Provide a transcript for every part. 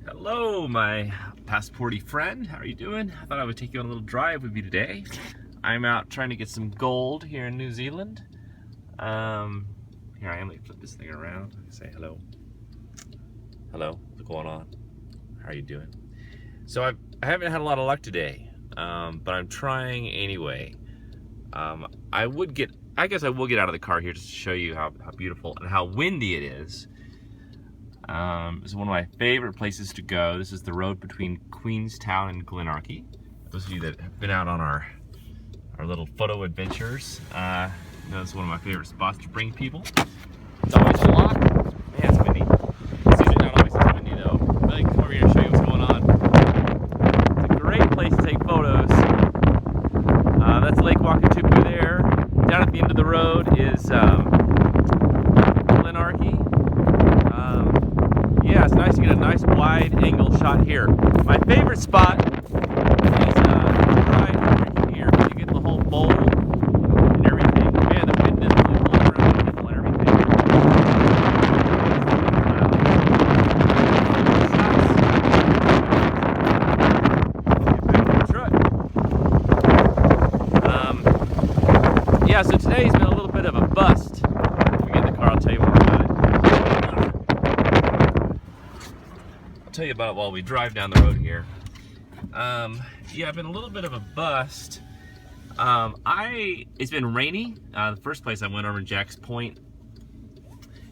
Hello, my passporty friend. How are you doing? I thought I would take you on a little drive with me today. I'm out trying to get some gold here in New Zealand. Here I am. Let me flip this thing around. Say hello. Hello. What's going on? How are you doing? So I haven't had a lot of luck today, but I'm trying anyway. I guess I will get out of the car here just to show you how beautiful and how windy it is. This is one of my favorite places to go. This is the road between Queenstown and Glenorchy. Those of you that have been out on our little photo adventures, know this is one of my favorite spots to bring people. It's always a lot. Man, it's windy. It's usually not always this windy though. Let me come over here and show you what's going on. It's a great place to take photos. That's Lake Wakatipu there. Down at the end of the road is Glenorchy. Yeah, it's nice to get a nice wide angle shot here. My favorite spot is right here. You get the whole bowl and everything. Man, the wind is really blowing around the people and everything. Yeah, so today's been a little bit of a bust. If we get in the car, I'll tell you more about it. Tell you about it while we drive down the road here. Yeah, I've been a little bit of a bust. It's been rainy. The first place I went over in Jack's Point,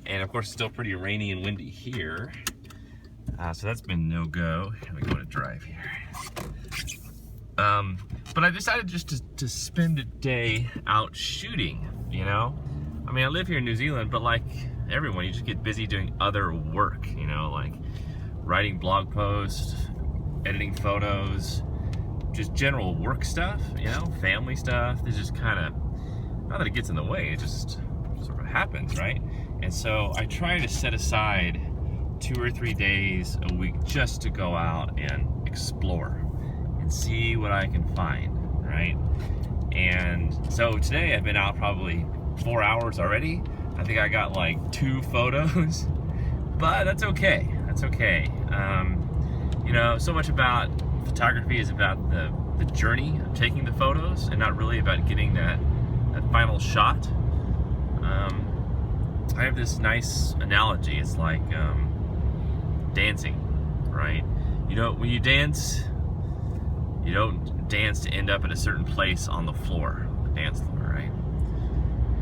and of course it's still pretty rainy and windy here. So that's been no go. Here we go to drive here. But I decided just to spend a day out shooting. You know, I mean, I live here in New Zealand, but like everyone, you just get busy doing other work. You know, like writing blog posts, editing photos, just general work stuff, you know, family stuff. It's just kind of, not that it gets in the way, it just sort of happens, right? And so I try to set aside 2 or 3 days a week just to go out and explore and see what I can find, right? And so today I've been out probably 4 hours already. I think I got like 2 photos, but that's okay. That's okay. You know, so much about photography is about the journey of taking the photos and not really about getting that final shot. I have this nice analogy. It's like dancing, right? You know, when you dance, you don't dance to end up at a certain place on the floor, the dance floor, right?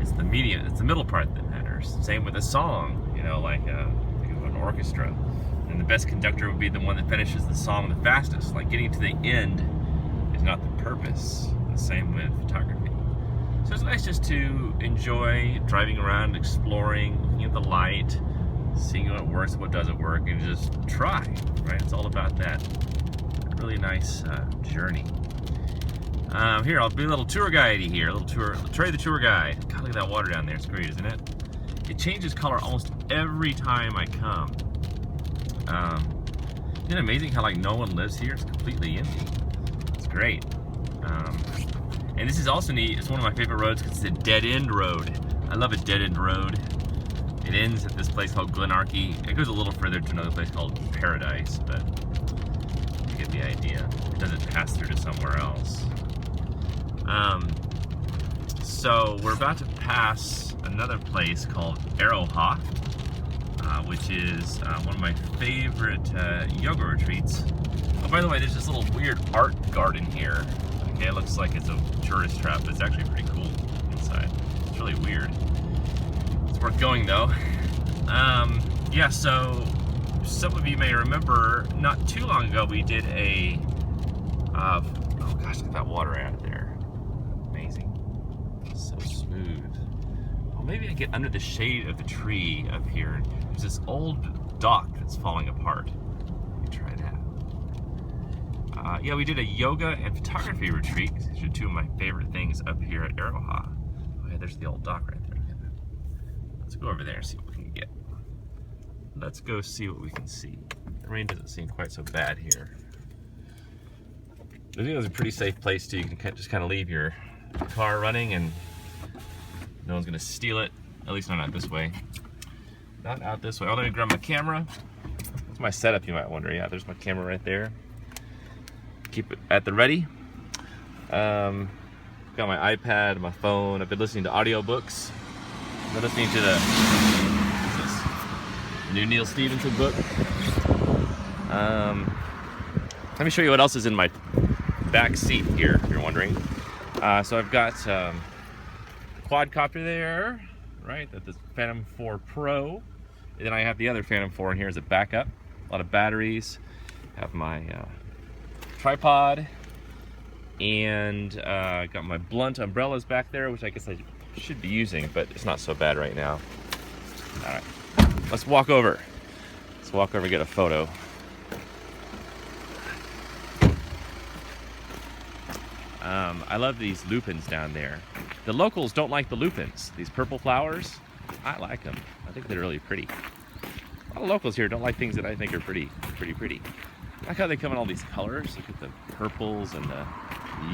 It's the medium, it's the middle part that matters. Same with a song, you know, like think of an orchestra. And the best conductor would be the one that finishes the song the fastest. Like getting to the end is not the purpose. The same with photography. So it's nice just to enjoy driving around, exploring, looking at the light, seeing what works, what doesn't work, and just try, right? It's all about that really nice journey. Here, I'll be a little tour guide-y here, a little tour, Trey the tour guide. God, look at that water down there, it's great, isn't it? It changes color almost every time I come. Isn't it amazing how like no one lives here? It's completely empty. It's great. And this is also neat. It's one of my favorite roads because it's a dead-end road. I love a dead-end road. It ends at this place called Glenorchy. It goes a little further to another place called Paradise, but you get the idea. It doesn't pass through to somewhere else. So we're about to pass another place called Aroha, which is one of my favorite yoga retreats. Oh, by the way, there's this little weird art garden here. Okay, it looks like it's a tourist trap, but it's actually pretty cool inside. It's really weird. It's worth going though. Yeah, so some of you may remember not too long ago we did a, oh gosh, look at that water out there. Amazing. It's so smooth. Well, maybe I get under the shade of the tree up here. There's this old dock that's falling apart. Let me try that. Yeah, we did a yoga and photography retreat. These are 2 of my favorite things up here at Aroha. Oh yeah, there's the old dock right there. Let's go over there and see what we can get. Let's go see what we can see. The rain doesn't seem quite so bad here. I think it's a pretty safe place too. You can just kind of leave your car running and no one's gonna steal it. At least not out this way. Not out this way. Oh, let me grab my camera. That's my setup, you might wonder. Yeah, there's my camera right there. Keep it at the ready. Got my iPad, my phone. I've been listening to audiobooks. I've been listening to what's this? New Neil Stephenson book. Let me show you what else is in my back seat here, if you're wondering. So I've got quadcopter there, right? That's the Phantom 4 Pro. And then I have the other Phantom 4 in here as a backup. A lot of batteries. Have my tripod. And got my blunt umbrellas back there, which I guess I should be using, but it's not so bad right now. All right, let's walk over. Let's walk over and get a photo. I love these lupins down there. The locals don't like the lupins. These purple flowers, I like them. I think they're really pretty. A lot of locals here don't like things that I think are pretty. I like how they come in all these colors. Look at the purples and the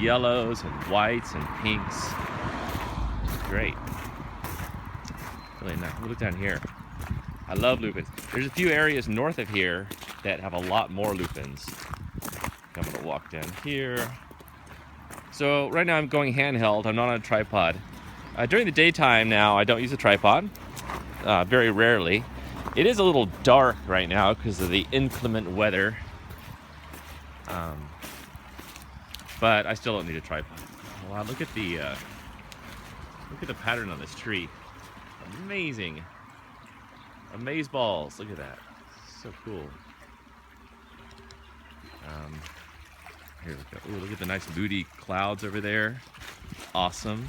yellows and whites and pinks. Great. Really nice. Look down here. I love lupins. There's a few areas north of here that have a lot more lupins. I'm gonna walk down here. So right now I'm going handheld. I'm not on a tripod. During the daytime now, I don't use a tripod. Very rarely. It is a little dark right now because of the inclement weather. But I still don't need a tripod. Wow, look at the pattern on this tree. Amazing. Amaze balls. Look at that. So cool. Here we go. Ooh, look at the nice moody clouds over there. Awesome.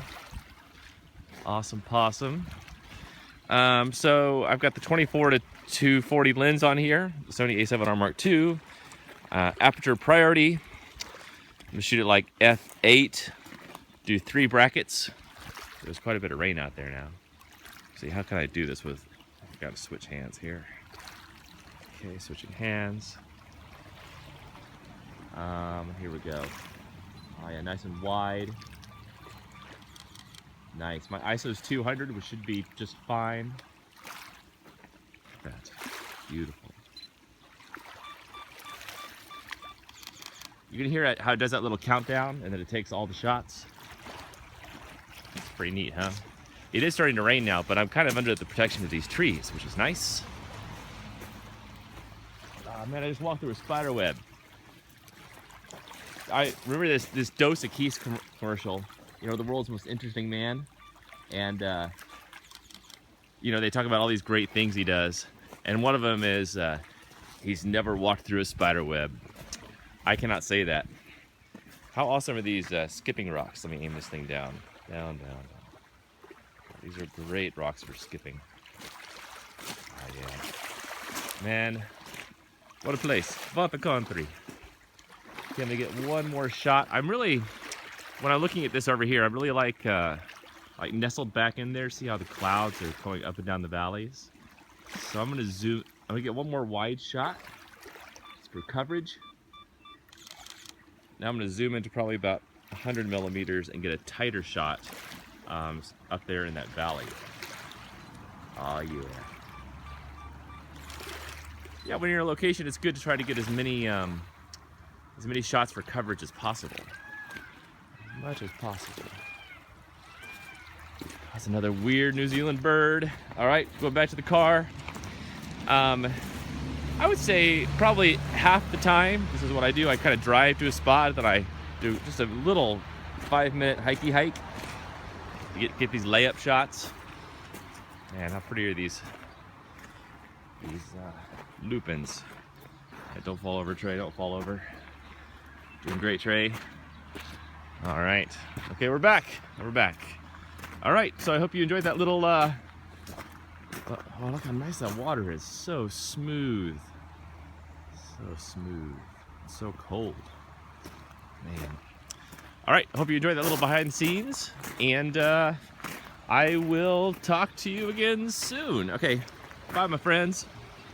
Awesome possum. So I've got the 24 to 240 lens on here. The Sony A7R Mark II. Aperture priority. I'm gonna shoot it like f8. Do 3 brackets. There's quite a bit of rain out there now. See, how can I do this with? I've got to switch hands here. Okay, switching hands. Here we go. Oh yeah, nice and wide. Nice. My ISO's 200, which should be just fine. That's beautiful. You can hear how it does that little countdown and then it takes all the shots. It's pretty neat, huh? It is starting to rain now, but I'm kind of under the protection of these trees, which is nice. Oh man, I just walked through a spider web. I remember this Dos Equis commercial, you know, the world's most interesting man. And, you know, they talk about all these great things he does. And one of them is he's never walked through a spider web. I cannot say that. How awesome are these skipping rocks? Let me aim this thing down. Down, down, down. These are great rocks for skipping. Oh, yeah. Man, what a place. What a country. Can we get one more shot? I'm really, when I'm looking at this over here, I'm really like nestled back in there. See how the clouds are going up and down the valleys? So I'm gonna zoom, I'm gonna get one more wide shot for coverage. Now I'm gonna zoom into probably about 100 millimeters and get a tighter shot up there in that valley. Oh yeah. Yeah, when you're in a location, it's good to try to get as many shots for coverage as possible. As much as possible. That's another weird New Zealand bird. All right, going back to the car. I would say probably half the time, this is what I do. I kind of drive to a spot, then I do just a little 5-minute hikey hike to get these layup shots. Man, how pretty are these lupins? Hey, don't fall over, Trey, don't fall over. Doing great, Trey. All right, okay, we're back. All right, so I hope you enjoyed that little, oh, look how nice that water is. So smooth. So smooth. It's so cold. Man. All right, I hope you enjoyed that little behind the scenes. And I will talk to you again soon. Okay, bye, my friends.